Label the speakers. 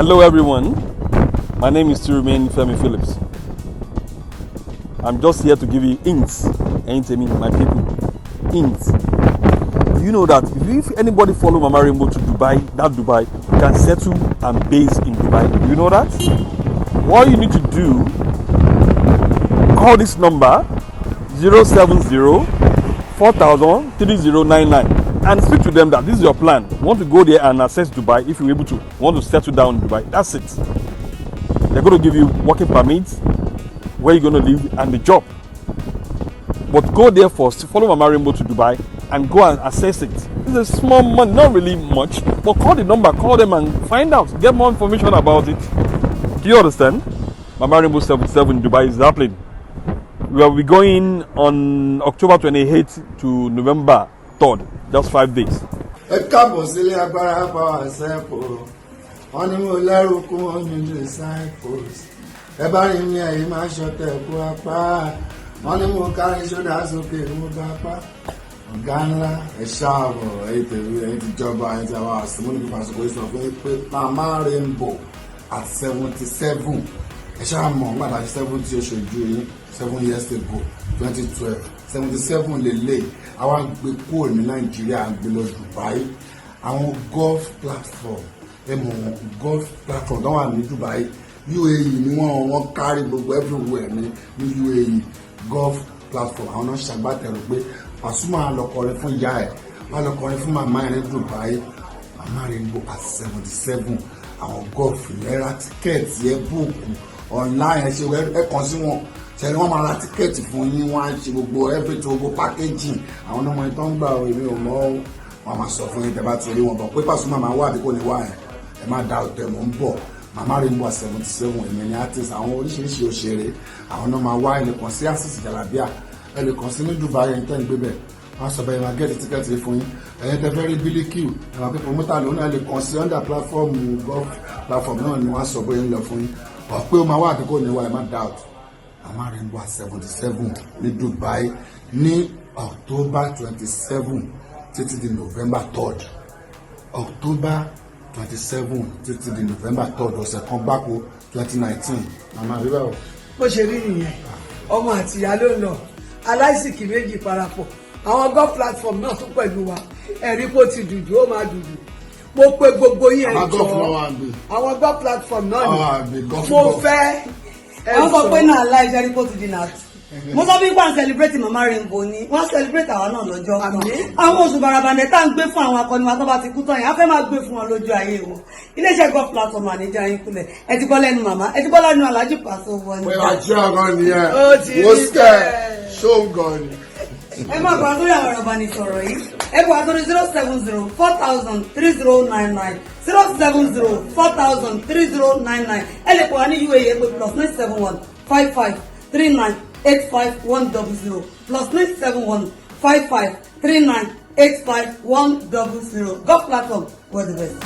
Speaker 1: Hello everyone, my name is to remain Femi Phillips. I'm just here to give you hints, my people, hints. Do you know that if anybody follow Mama Rainbow to Dubai, you can settle and base in Dubai? Do you know that? What you need to do, call this number 070-4000-3099 and speak to them that this is your plan. You want to go there and access Dubai if you're able to. You want to settle down in Dubai. That's it. They're going to give you working permits, where you're going to live, and the job. But go there first, follow Mama Rainbow to Dubai and go and assess it. It's a small money, not really much, but call the number, call them and find out. Get more information about it. Do you understand? Mama Rainbow 77 in Dubai is happening. We will be going on October 28th to November 3rd, just 5 days.
Speaker 2: Mama Rainbow at 77. 7 years ago, 2012, 77 lele. Our people in Nigeria and below Dubai. Our golf platform, don't want me Dubai. UAE, no one carry everywhere. UAE golf platform. I want to Shabbat everywhere. Pasuma lokore fun ya e. Ma lokore fun mama in Dubai. Mama Rainbow at 77. Our golf lera tickets ye book online. Ṣe ẹ kàn sí wọn. Ṣé wọ́n máa ra tíkẹ́ẹ̀tì fún yín, wọ́n á ṣe gbogbo everything, gbogbo packaging. Àwọn ọmọ ìtọ́ ń gbà èmi ò mọ̀ wọ́n máa sọ fún yín tẹ́ bá ti rí wọn bọ̀ pé Pasuma máa wá àdínkù ní wá ẹ̀ ẹ má da ọ̀tẹ̀ mọ̀ ń bọ̀. Mama Rainbow 77 èmi ni artist, àwọn oríṣiríṣi òṣèré àwọn náà máa wá ẹnìkan sí Asis Jalabia ẹnìkan sí ní Dubai ẹni tẹ́ ń gbé bẹ̀ wọ́n sọ bẹ́ẹ̀ máa gẹ́ẹ̀tì tíkẹ́ẹ̀tì fún yín ẹ̀yin tẹ́ fẹ́ rí bílíkì àwọn pípọ̀ mọ́tà lónìí lè kàn sí under platform golf platform náà ni wọ́n sọ bóyá ń lọ fún yín ọ̀ pé ó máa wá àdínkù ní wá ẹ má doubt. Mama Rainbow 77 ní Dubai ní October 27 títí di November 3rd. October 27 títí di November 3rd ọ̀sẹ̀ kan gbáko 2019. Mama Rainbow.
Speaker 3: Bó ṣe rí nìyẹn, ọmọ àti ìyá ló ń lọ, aláìsìkì méjì parapọ̀, àwọn golf platform náà tún pẹ̀lú wa, ẹ̀rí kó ti dùdú, ó máa dùdú. Mo pe gbogbo yín ẹ̀ jọ, àwọn golf platform náà ni mo fẹ́.
Speaker 4: Wọ́n sọ pé náà láì jẹ́ rí kóòtù dínà. Mo sọ bí wọ́n celebrate Mama Rainbow ni wọ́n celebrate àwa náà lọ́jọ́ kan. Àwọn oṣù barabandẹ̀ tá ń gbé fún àwọn akọni wa tó bá ti kú tán yẹn, a fẹ́ máa gbé fún wọn lójú ayé wọn. Iléeṣẹ́ golf platform àníjà yín kulẹ̀. Ẹ ti gbọ́ lẹ́nu màmá, ẹ ti gbọ́ lẹ́nu Alhaji Paso wọn.
Speaker 2: Pé àjọ ọ̀gán nìyẹn, ó skẹ̀ ṣó ń gan ni.
Speaker 4: Ẹ máa gbà sórí àwọn ọ̀rọ̀ ìbánisọ̀rọ̀ yìí. Ẹ gbà sórí 070-4000-3099 070-4000-3099. Ẹ lè pọ̀ wá ní UAE pé +971-5539-85100 +971-5539-85100. Golf platform, we're the best.